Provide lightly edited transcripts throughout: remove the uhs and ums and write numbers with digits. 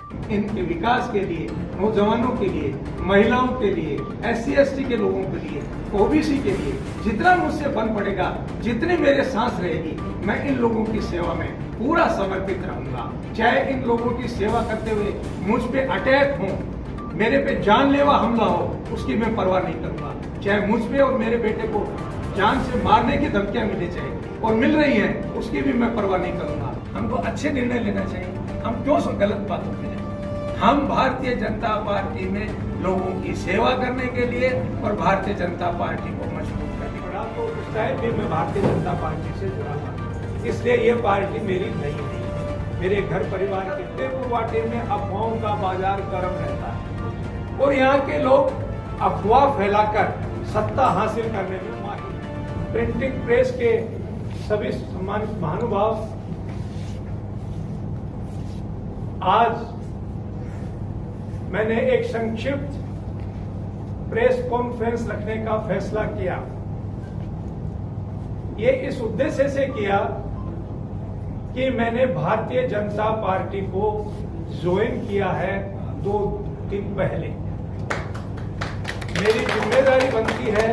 इनके विकास के लिए, नौजवानों के लिए, महिलाओं के लिए, SC/ST के लोगों के लिए, OBC के लिए जितना मुझसे बन पड़ेगा, जितनी मेरे सांस रहेगी, मैं इन लोगों की सेवा में पूरा समर्पित रहूंगा। चाहे इन लोगों की सेवा करते हुए मुझ पे अटैक हो, मेरे पे जानलेवा हमला हो, उसकी मैं परवाह नहीं करूंगा। चाहे मुझ पे और मेरे बेटे को जान से मारने की धमकियां मिले चाहिए और मिल रही हैं, उसकी भी मैं परवाह नहीं करूंगा। हमको अच्छे निर्णय लेना चाहिए। हम क्यों गलत बातों पे जाए? हम भारतीय जनता पार्टी में लोगों की सेवा करने के लिए और भारतीय जनता पार्टी को मजबूत करने पड़ा, तो उस टाइम भी मैं भारतीय जनता पार्टी से जुड़ा था। इसलिए ये पार्टी मेरी नहीं है। मेरे घर परिवार के उदयपुर में अफवाहों का बाजार गर्म रहता है और यहाँ के लोग अफवाह फैलाकर सत्ता हासिल करने में माहिर। प्रिंटिंग प्रेस के सभी सम्मानित महानुभाव, आज मैंने एक संक्षिप्त प्रेस कॉन्फ्रेंस रखने का फैसला किया। ये इस उद्देश्य से किया कि मैंने भारतीय जनता पार्टी को ज्वाइन किया है 2 दिन पहले। मेरी जिम्मेदारी बनती है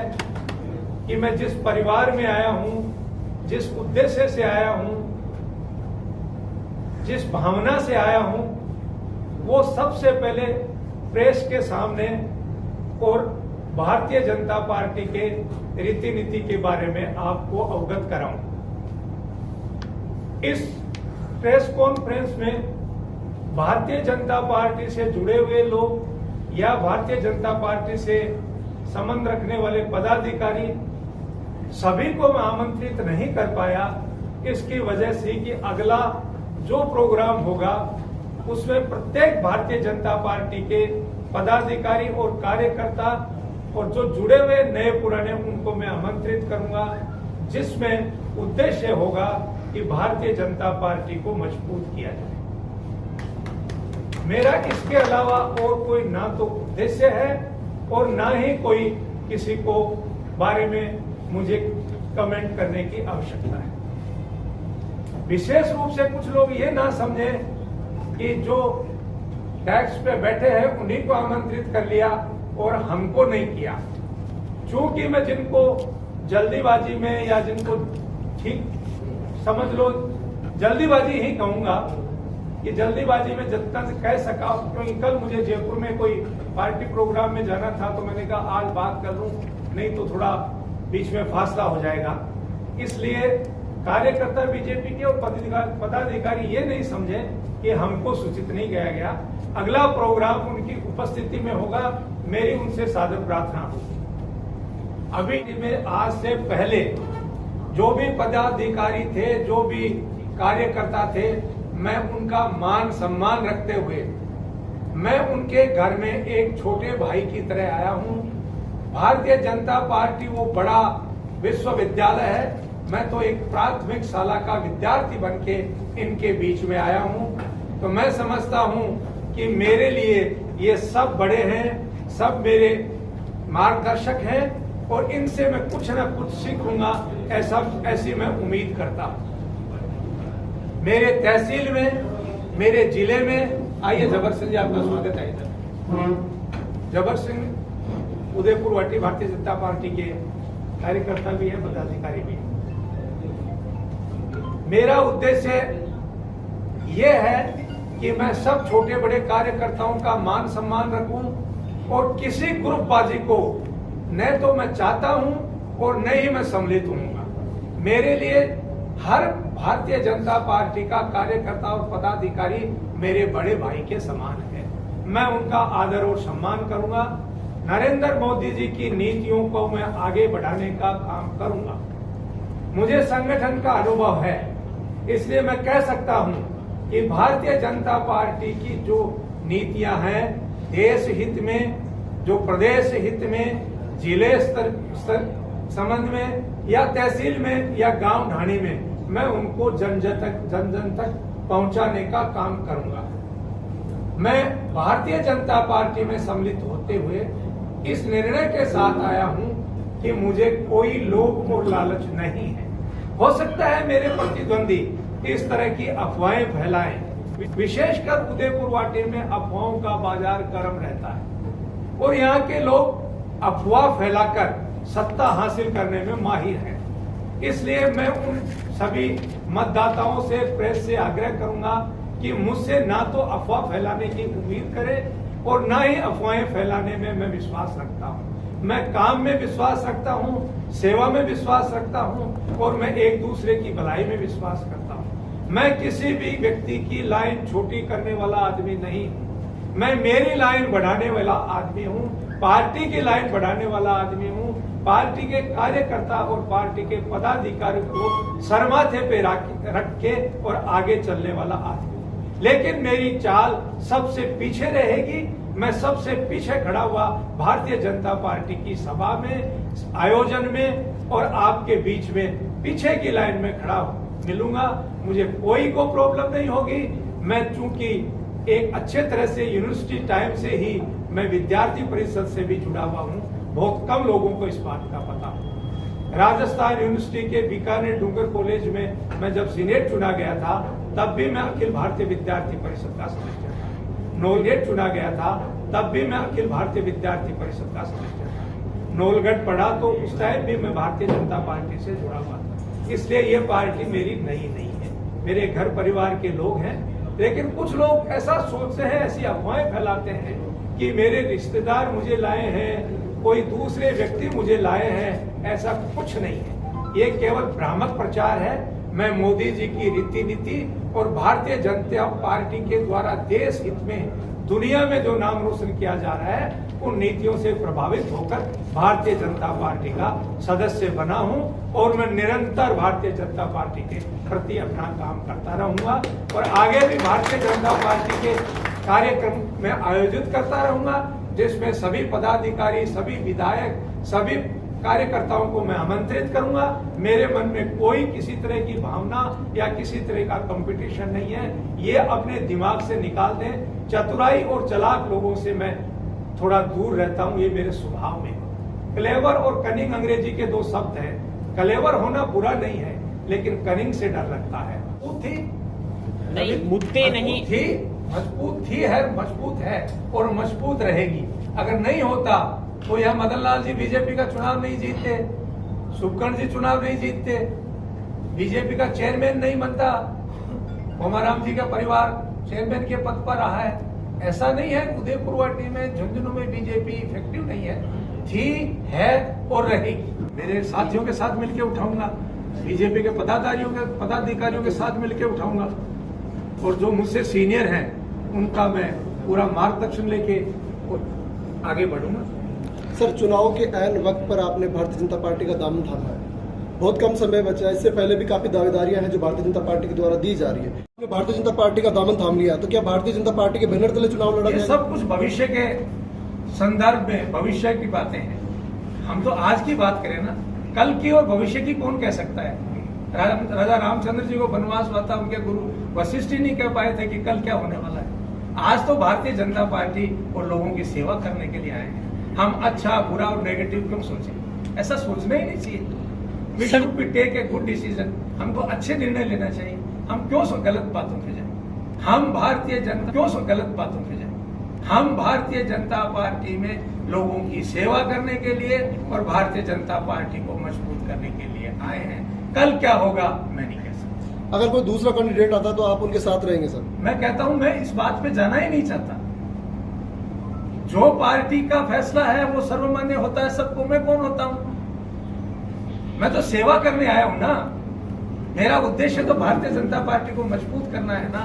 कि मैं जिस परिवार में आया हूं, जिस उद्देश्य से आया हूं, जिस भावना से आया हूं, वो सबसे पहले प्रेस के सामने और भारतीय जनता पार्टी के रीति नीति के बारे में आपको अवगत कराऊं। इस प्रेस कॉन्फ्रेंस में भारतीय जनता पार्टी से जुड़े हुए लोग या भारतीय जनता पार्टी से संबंध रखने वाले पदाधिकारी सभी को मैं आमंत्रित नहीं कर पाया। इसकी वजह से कि अगला जो प्रोग्राम होगा उसमें प्रत्येक भारतीय जनता पार्टी के पदाधिकारी और कार्यकर्ता और जो जुड़े हुए नए पुराने उनको मैं आमंत्रित करूंगा, जिसमें उद्देश्य होगा कि भारतीय जनता पार्टी को मजबूत किया जाए। मेरा इसके अलावा और कोई ना तो उद्देश्य है और ना ही कोई किसी को बारे में मुझे कमेंट करने की आवश्यकता है। विशेष रूप से कुछ लोग ये ना समझे कि जो टैक्स पे बैठे हैं उन्हीं को आमंत्रित कर लिया और हमको नहीं किया। चूंकि मैं जिनको जल्दीबाजी में या जिनको ठीक समझ लो जल्दीबाजी ही कहूंगा कि जल्दीबाजी में जितना कह सका, क्योंकि कल मुझे जयपुर में कोई पार्टी प्रोग्राम में जाना था तो मैंने कहा आज बात कर लूं, नहीं तो थोड़ा बीच में फासला हो जाएगा। इसलिए कार्यकर्ता बीजेपी के और पदाधिकारी ये नहीं समझे कि हमको सूचित नहीं किया गया। अगला प्रोग्राम उनकी उपस्थिति में होगा, मेरी उनसे सादर प्रार्थना होगी। अभी में आज से पहले जो भी पदाधिकारी थे, जो भी कार्यकर्ता थे, मैं उनका मान सम्मान रखते हुए मैं उनके घर में एक छोटे भाई की तरह आया हूं। भारतीय जनता पार्टी वो बड़ा विश्वविद्यालय है, मैं तो एक प्राथमिक शाला का विद्यार्थी बनके इनके बीच में आया हूं। तो मैं समझता हूं कि मेरे लिए ये सब बड़े हैं, सब मेरे मार्गदर्शक हैं और इनसे मैं कुछ न कुछ सीखूंगा, ऐसी मैं उम्मीद करता हूं। मेरे तहसील में, मेरे जिले में, आइए जबर सिंह जी आपका स्वागत है इधर। जबर सिंह उदयपुर वाटी भारतीय जनता पार्टी के कार्यकर्ता भी है, पदाधिकारी भी है। मेरा उद्देश्य यह है कि मैं सब छोटे बड़े कार्यकर्ताओं का मान सम्मान रखूं और किसी ग्रुपबाजी को न तो मैं चाहता हूं और न ही मैं सम्मिलित हूंगा। मेरे लिए हर भारतीय जनता पार्टी का कार्यकर्ता और पदाधिकारी मेरे बड़े भाई के समान है। मैं उनका आदर और सम्मान करूंगा। नरेंद्र मोदी जी की नीतियों को मैं आगे बढ़ाने का काम करूंगा। मुझे संगठन का अनुभव है, इसलिए मैं कह सकता हूं कि भारतीय जनता पार्टी की जो नीतियां हैं, देश हित में, जो प्रदेश हित में, जिले स्तर संबंध में या तहसील में या गांव ढाणी में, मैं उनको जन जन तक पहुंचाने का काम करूंगा। मैं भारतीय जनता पार्टी में सम्मिलित होते हुए इस निर्णय के साथ आया हूं कि मुझे कोई लोभ और लालच नहीं है। हो सकता है मेरे प्रतिद्वंदी इस तरह की अफवाहें फैलाएं, विशेषकर उदयपुर वाटी में अफवाहों का बाजार गर्म रहता है और यहाँ के लोग अफवाह फैलाकर सत्ता हासिल करने में माहिर हैं। इसलिए मैं उन सभी मतदाताओं से, प्रेस से आग्रह करूंगा कि मुझसे ना तो अफवाह फैलाने की उम्मीद करे और ना ही अफवाहें फैलाने में मैं विश्वास रखता हूं। मैं काम में विश्वास रखता हूं, सेवा में विश्वास रखता हूं और मैं एक दूसरे की भलाई में विश्वास करता हूं। मैं किसी भी व्यक्ति की लाइन छोटी करने वाला आदमी नहीं हूं। मैं मेरी लाइन बढ़ाने वाला आदमी हूं, पार्टी की लाइन बढ़ाने वाला आदमी हूं, पार्टी के कार्यकर्ता और पार्टी के पदाधिकारियों को सरमाथे पे रख के और आगे चलने वाला आदमी। लेकिन मेरी चाल सबसे पीछे रहेगी। मैं सबसे पीछे खड़ा हुआ भारतीय जनता पार्टी की सभा में, आयोजन में और आपके बीच में पीछे की लाइन में खड़ा मिलूंगा। मुझे कोई को प्रॉब्लम नहीं होगी। मैं चूंकि एक अच्छे तरह से यूनिवर्सिटी टाइम से ही मैं विद्यार्थी परिषद से भी जुड़ा हुआ हूं। बहुत कम लोगों को इस बात का पता है। राजस्थान यूनिवर्सिटी के बीकानेर डूंगर कॉलेज में मैं जब सीनेट चुना गया था तब भी मैं अखिल भारतीय विद्यार्थी परिषद का सदस्य था। नोलगढ़ चुना गया था तब भी मैं अखिल भारतीय विद्यार्थी परिषद का सदस्य था। नोलगढ़ पढ़ा तो उस टाइम भी मैं भारतीय जनता पार्टी से जुड़ा हुआ था। इसलिए ये पार्टी मेरी नई नहीं है, मेरे घर परिवार के लोग हैं। लेकिन कुछ लोग ऐसा सोचते हैं, ऐसी अफवाहें फैलाते हैं कि मेरे रिश्तेदार मुझे लाए हैं, कोई दूसरे व्यक्ति मुझे लाए हैं। ऐसा कुछ नहीं है, ये केवल भ्रामक प्रचार है। मैं मोदी जी की रीति नीति और भारतीय जनता पार्टी के द्वारा देश हित में दुनिया में जो नाम रोशन किया जा रहा है उन नीतियों से प्रभावित होकर भारतीय जनता पार्टी का सदस्य बना हूं और मैं निरंतर भारतीय जनता पार्टी के प्रति अपना काम करता रहूंगा और आगे भी भारतीय जनता पार्टी के कार्यक्रम में आयोजित करता रहूंगा, जिसमें सभी पदाधिकारी, सभी विधायक, सभी कार्यकर्ताओं को मैं आमंत्रित करूंगा। मेरे मन में कोई किसी तरह की भावना या किसी तरह का कंपटीशन नहीं है। ये अपने दिमाग से निकाल दें। चतुराई और चालाक लोगों से मैं थोड़ा दूर रहता हूं, ये मेरे स्वभाव में। क्लेवर और कनिंग अंग्रेजी के दो शब्द हैं। क्लेवर होना बुरा नहीं है, लेकिन कनिंग से डर लगता है। मुद्दे नहीं थी, मजबूत थी है, मजबूत है और मजबूत रहेगी। अगर नहीं होता तो यह मदन लाल जी बीजेपी का चुनाव नहीं जीतते, सुखकर्ण जी चुनाव नहीं जीतते, बीजेपी का चेयरमैन नहीं बनता, उमाराम जी का परिवार चेयरमैन के पद पर रहा है। ऐसा नहीं है उदयपुर वाटी में, झुंझुनू में बीजेपी इफेक्टिव नहीं है, थी, है और रहेगी। मेरे साथियों के साथ मिलकर उठाऊंगा, बीजेपी के पदाधिकारियों के साथ मिलकर उठाऊंगा और जो मुझसे सीनियर हैं उनका मैं पूरा मार्गदर्शन लेके आगे बढ़ूंगा। सर, चुनाव के ऐन वक्त पर आपने भारतीय जनता पार्टी का दामन थामा है। बहुत कम समय बचा है, इससे पहले भी काफी दावेदारियां हैं जो भारतीय जनता पार्टी के द्वारा दी जा रही है। आपने भारतीय जनता पार्टी का दामन थाम लिया, तो क्या भारतीय जनता पार्टी के बैनर तले चुनाव लड़ा जाएगा? सब कुछ भविष्य के संदर्भ में, भविष्य की बातें हैं। हम तो आज की बात करें ना, कल की और भविष्य की कौन कह सकता है। राजा रामचंद्र जी को वनवास हुआ था, उनके गुरु वशिष्ठ ही नहीं कह पाए थे कि कल क्या होने वाला है। आज तो भारतीय जनता पार्टी और लोगों की सेवा करने के लिए आए हैं। हम अच्छा, बुरा और नेगेटिव क्यों सोचें? ऐसा सोचना ही नहीं चाहिए। We should be take a good decision। हमको अच्छे निर्णय लेना चाहिए। हम क्यों गलत बातों पे जाएं? हम भारतीय जनता पार्टी में लोगों की सेवा करने के लिए और भारतीय जनता पार्टी को मजबूत करने के लिए आए हैं। कल क्या होगा मैं नहीं कह सकता। अगर कोई दूसरा कैंडिडेट आता तो आप उनके साथ रहेंगे? सर, मैं कहता हूं, मैं इस बात पे जाना ही नहीं चाहता। जो पार्टी का फैसला है वो सर्वमान्य होता है सबको। मैं कौन होता हूं? मैं तो सेवा करने आया हूं ना। मेरा उद्देश्य तो भारतीय जनता पार्टी को मजबूत करना है ना।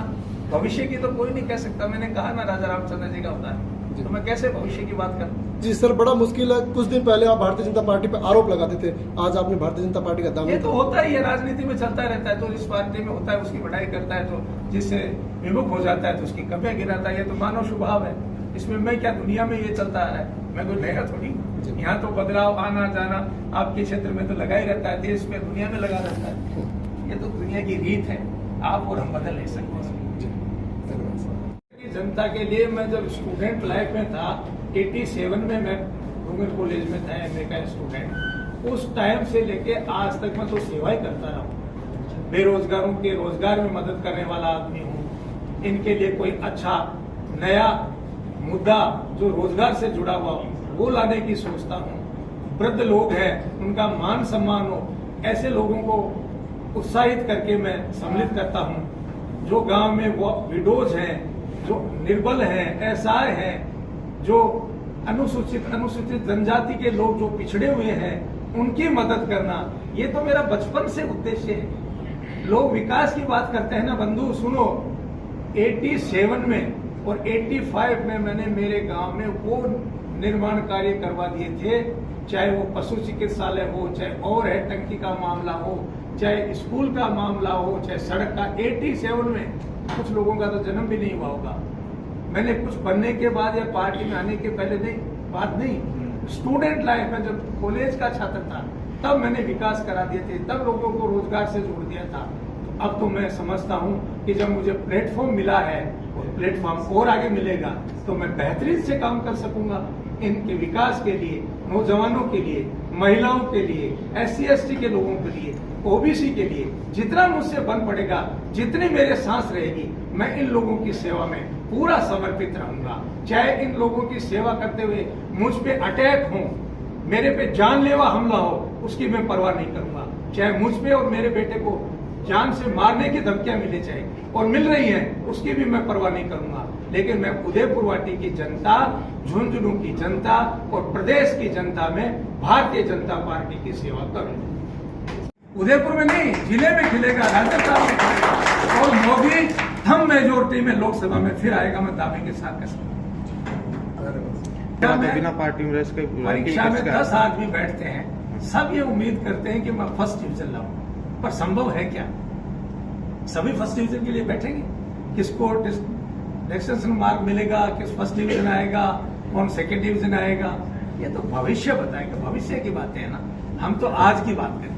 भविष्य की तो कोई नहीं कह सकता। मैंने कहा ना, राजा रामचंद्र जी का होता है, तो मैं कैसे भविष्य की बात करूं? जी सर, बड़ा मुश्किल है। कुछ दिन पहले आप भारतीय जनता पार्टी पर आरोप लगाते थे, आज आपने भारतीय जनता पार्टी का दामन। ये तो होता ही है, राजनीति में चलता रहता है। तो जिस पार्टी में होता है उसकी बढ़ाई करता है, तो जिससे विमुख हो जाता है तो उसकी कमियां गिराता है। ये तो मानव स्वभाव है। इसमें मैं क्या, दुनिया में ये चलता आ रहा है, मैं कोई नया थोड़ी। यहाँ तो बदलाव आना जाना आपके क्षेत्र में तो लगा ही रहता है, देश में, दुनिया में लगा रहता है। ये तो दुनिया की रीत है, आप और हम बदल नहीं सकते। जनता के लिए मैं जब स्टूडेंट लाइफ में था, 87 में मैं डूंगर कॉलेज में था, एमए का स्टूडेंट। उस टाइम से लेके आज तक मैं तो सेवा ही करता रहा हूँ। बेरोजगारों के रोजगार में मदद करने वाला आदमी हूँ। इनके लिए कोई अच्छा नया मुद्दा जो रोजगार से जुड़ा हुआ हो वो लाने की सोचता हूँ। वृद्ध लोग हैं, उनका मान सम्मान हो, ऐसे लोगों को उत्साहित करके मैं सम्मिलित करता हूँ। जो गांव में वो विडोज हैं, जो निर्बल हैं, असहाय हैं, जो अनुसूचित जनजाति के लोग जो पिछड़े हुए हैं, उनकी मदद करना, ये तो मेरा बचपन से उद्देश्य है। लोग विकास की बात करते हैं ना बंधु, सुनो, 87 में और 85 में मैंने मेरे गांव में वो निर्माण कार्य करवा दिए थे, चाहे वो पशु चिकित्सालय हो, चाहे और है टंकी का मामला हो, चाहे स्कूल का मामला हो, चाहे सड़क का। 87 में कुछ लोगों का तो जन्म भी नहीं हुआ होगा। मैंने कुछ बनने के बाद या पार्टी में आने के पहले बात नहीं, स्टूडेंट लाइफ में जब कॉलेज का छात्र था तब मैंने विकास करा दिए थे, तब लोगों को रोजगार से जोड़ दिया था। तो अब तो मैं समझता हूँ कि जब मुझे प्लेटफॉर्म मिला है और प्लेटफॉर्म और आगे मिलेगा तो मैं बेहतरीन से काम कर सकूंगा इनके विकास के लिए, नौजवानों के लिए, महिलाओं के लिए, SC/ST के लोगों के लिए, OBC के लिए। जितना मुझसे बन पड़ेगा, जितनी मेरे सांस रहेगी, मैं इन लोगों की सेवा में पूरा समर्पित रहूंगा। चाहे इन लोगों की सेवा करते हुए मुझ पे अटैक हो, मेरे पे जानलेवा हमला हो, उसकी मैं परवाह नहीं करूंगा। चाहे मुझ पे और मेरे बेटे को जान से मारने की धमकियां मिले चाहे और मिल रही हैं, उसकी भी मैं परवाह नहीं करूंगा। लेकिन मैं उदयपुर वाटी की जनता, झुंझुनू की जनता और प्रदेश की जनता में भारतीय जनता पार्टी की सेवा करूंगा। उदयपुर में नहीं, जिले में खिलेगा, राजस्थान में खिलेगा और मोदी थम मेजोरिटी में लोकसभा में फिर आएगा, मैं दावे के साथ कह सकता हूं। बिना पार्टी में परीक्षा में 10 आदमी बैठते हैं, सब ये उम्मीद करते हैं कि मैं फर्स्ट डिवीजन लाऊं, पर संभव है क्या? सभी फर्स्ट डिवीजन के लिए बैठेंगे? किसको डिस्टिंक्शन मार्क मिलेगा, किस फर्स्ट डिवीजन आएगा, कौन सेकंड डिवीजन आएगा, ये तो भविष्य बताएगा। भविष्य की बातें है ना, हम तो आज की बात करें।